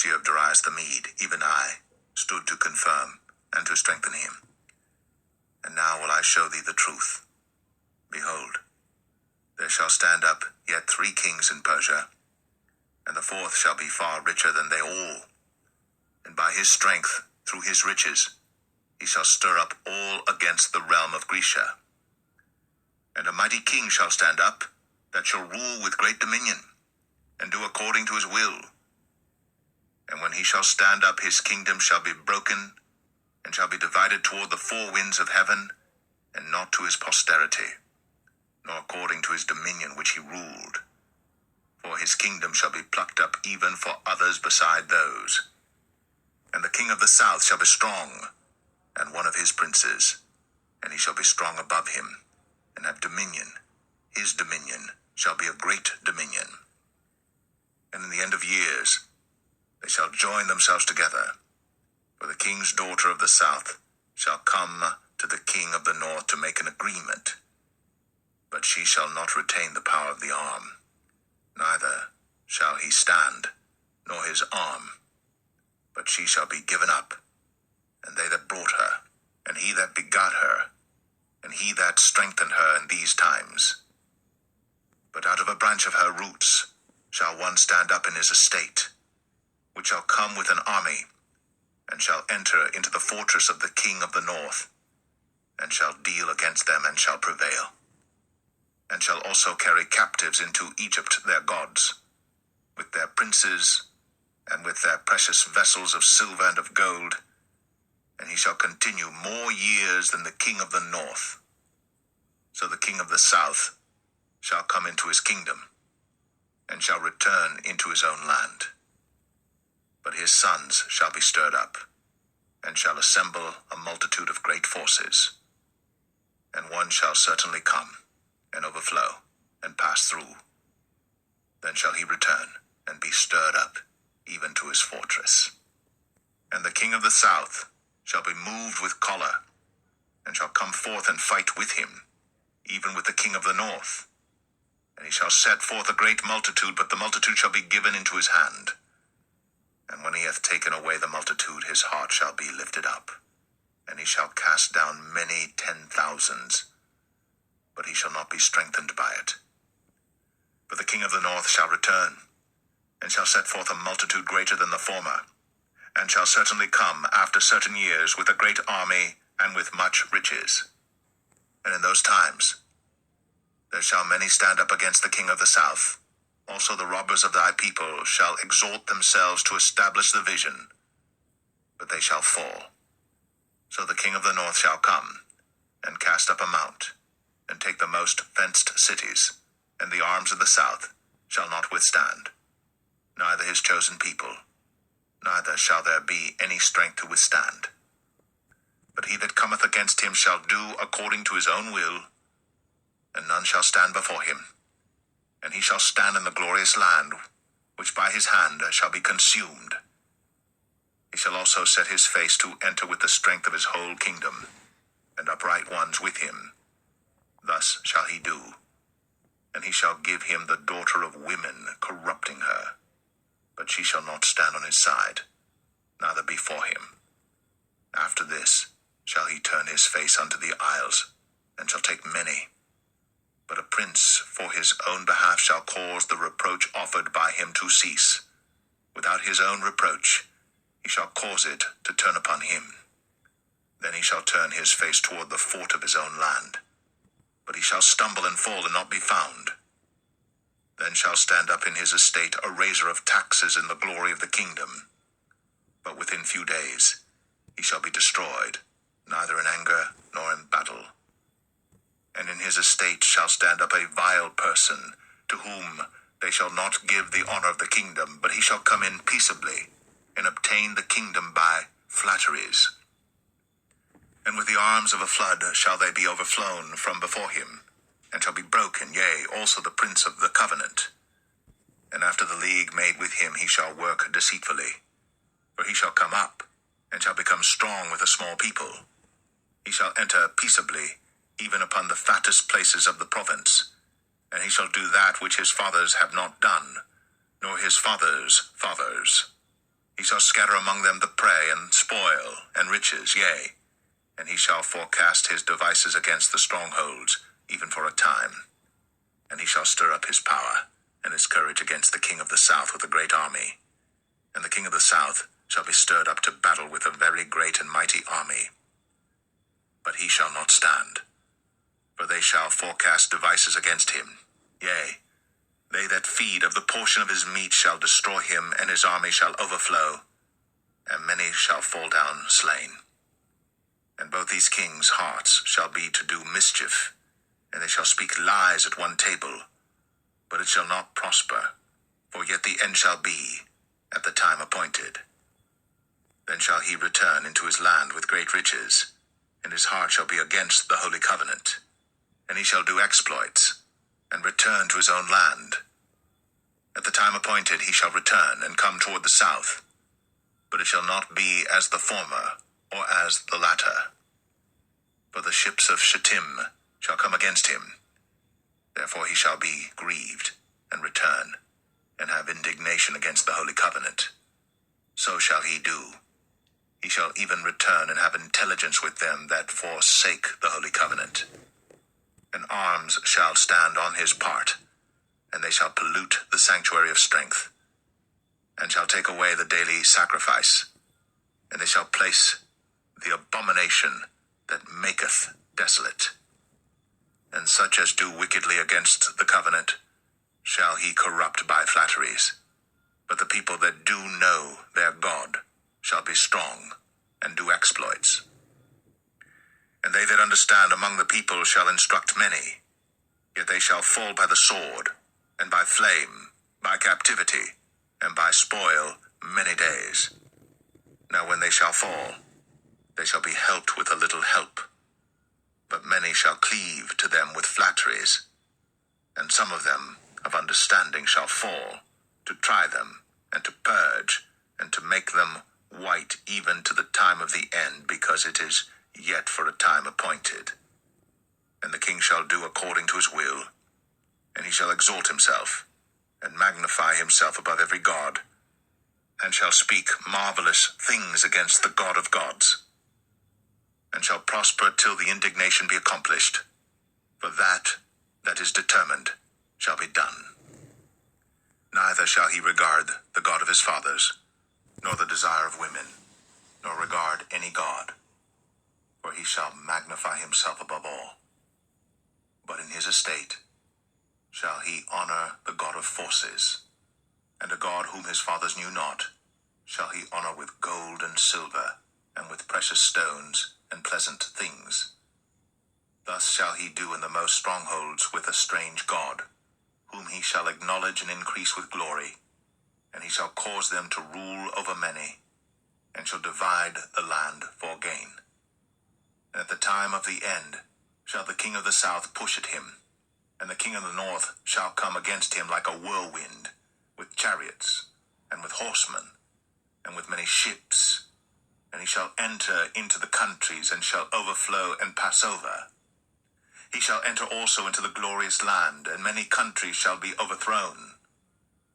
last year of Darius the Mede, even I, stood to confirm and to strengthen him. And now will I show thee the truth. Behold, there shall stand up yet 3 kings in Persia, and the 4th shall be far richer than they all. And by his strength, through his riches, he shall stir up all against the realm of Grecia. And a mighty king shall stand up, that shall rule with great dominion, and do according to his will. And when he shall stand up, his kingdom shall be broken, and shall be divided toward the 4 winds of heaven, and not to his posterity, nor according to his dominion which he ruled. For his kingdom shall be plucked up even for others beside those. And the king of the south shall be strong, and one of his princes, and he shall be strong above him, and have dominion. His dominion shall be a great dominion. And in the end of years they shall join themselves together, for the king's daughter of the south shall come to the king of the north to make an agreement. But she shall not retain the power of the arm, neither shall he stand, nor his arm, but she shall be given up, and they that brought her, and he that begot her, and he that strengthened her in these times. But out of a branch of her roots shall one stand up in his estate, which shall come with an army, and shall enter into the fortress of the king of the north, and shall deal against them, and shall prevail, and shall also carry captives into Egypt their gods, with their princes, and with their precious vessels of silver and of gold, and he shall continue more years than the king of the north. So the king of the south shall come into his kingdom, and shall return into his own land. But his sons shall be stirred up, and shall assemble a multitude of great forces. And one shall certainly come, and overflow, and pass through. Then shall he return, and be stirred up, even to his fortress. And the king of the south shall be moved with choler, and shall come forth and fight with him, even with the king of the north. And he shall set forth a great multitude, but the multitude shall be given into his hand. And when he hath taken away the multitude, his heart shall be lifted up, and he shall cast down many 10,000s, but he shall not be strengthened by it. But the king of the north shall return, and shall set forth a multitude greater than the former, and shall certainly come after certain years with a great army and with much riches. And in those times there shall many stand up against the king of the south. Also the robbers of thy people shall exalt themselves to establish the vision, but they shall fall. So the king of the north shall come, and cast up a mount, and take the most fenced cities, and the arms of the south shall not withstand, neither his chosen people, neither shall there be any strength to withstand. But he that cometh against him shall do according to his own will, and none shall stand before him. And he shall stand in the glorious land, which by his hand shall be consumed. He shall also set his face to enter with the strength of his whole kingdom, and upright ones with him. Thus shall he do. And he shall give him the daughter of women, corrupting her. But she shall not stand on his side, neither before him. After this shall he turn his face unto the isles, and shall take many. But a prince for his own behalf shall cause the reproach offered by him to cease. Without his own reproach he shall cause it to turn upon him. Then he shall turn his face toward the fort of his own land. But he shall stumble and fall and not be found. Then shall stand up in his estate a raiser of taxes in the glory of the kingdom. But within few days he shall be destroyed, neither in anger nor in battle. And in his estate shall stand up a vile person, to whom they shall not give the honor of the kingdom, but he shall come in peaceably, and obtain the kingdom by flatteries. And with the arms of a flood shall they be overflown from before him, and shall be broken, yea, also the prince of the covenant. And after the league made with him he shall work deceitfully. For he shall come up, and shall become strong with a small people. He shall enter peaceably, even upon the fattest places of the province. And he shall do that which his fathers have not done, nor his fathers' fathers. He shall scatter among them the prey, and spoil, and riches, yea, and he shall forecast his devices against the strongholds, even for a time. And he shall stir up his power, and his courage against the king of the south with a great army. And the king of the south shall be stirred up to battle with a very great and mighty army. But he shall not stand, for they shall forecast devices against him. Yea, they that feed of the portion of his meat shall destroy him, and his army shall overflow, and many shall fall down slain. And both these kings' hearts shall be to do mischief, and they shall speak lies at one table, but it shall not prosper, for yet the end shall be at the time appointed. Then shall he return into his land with great riches, and his heart shall be against the holy covenant. And he shall do exploits, and return to his own land. At the time appointed he shall return, and come toward the south. But it shall not be as the former, or as the latter. For the ships of Shittim shall come against him. Therefore he shall be grieved, and return, and have indignation against the holy covenant. So shall he do. He shall even return and have intelligence with them that forsake the holy covenant. And arms shall stand on his part, and they shall pollute the sanctuary of strength, and shall take away the daily sacrifice, and they shall place the abomination that maketh desolate. And such as do wickedly against the covenant shall he corrupt by flatteries. But the people that do know their God shall be strong, and do exploits. And they that understand among the people shall instruct many, yet they shall fall by the sword, and by flame, by captivity, and by spoil many days. Now when they shall fall, they shall be helped with a little help, but many shall cleave to them with flatteries, and some of them of understanding shall fall, to try them, and to purge, and to make them white even to the time of the end, because it is yet for a time appointed. And the king shall do according to his will, and he shall exalt himself, and magnify himself above every god, and shall speak marvelous things against the God of gods, and shall prosper till the indignation be accomplished, for that is determined shall be done. Neither shall he regard the God of his fathers, nor the desire of women, nor regard any god, for he shall magnify himself above all. But in his estate shall he honor the God of forces, and a God whom his fathers knew not shall he honor with gold and silver, and with precious stones and pleasant things. Thus shall he do in the most strongholds with a strange God, whom he shall acknowledge and increase with glory, and he shall cause them to rule over many, and shall divide the land for gain. And at the time of the end shall the king of the south push at him, and the king of the north shall come against him like a whirlwind, with chariots, and with horsemen, and with many ships. And he shall enter into the countries, and shall overflow and pass over. He shall enter also into the glorious land, and many countries shall be overthrown.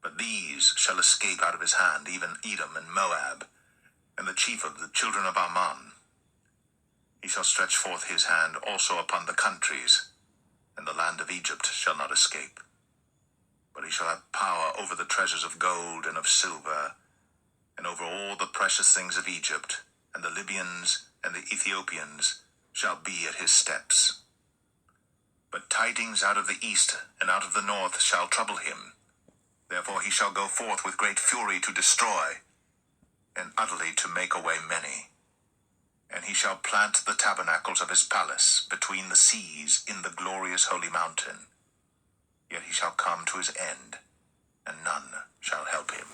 But these shall escape out of his hand, even Edom and Moab, and the chief of the children of Ammon. He shall stretch forth his hand also upon the countries, and the land of Egypt shall not escape. But he shall have power over the treasures of gold and of silver, and over all the precious things of Egypt, and the Libyans and the Ethiopians shall be at his steps. But tidings out of the east and out of the north shall trouble him. Therefore he shall go forth with great fury to destroy, and utterly to make away many. And he shall plant the tabernacles of his palace between the seas in the glorious holy mountain. Yet he shall come to his end, and none shall help him.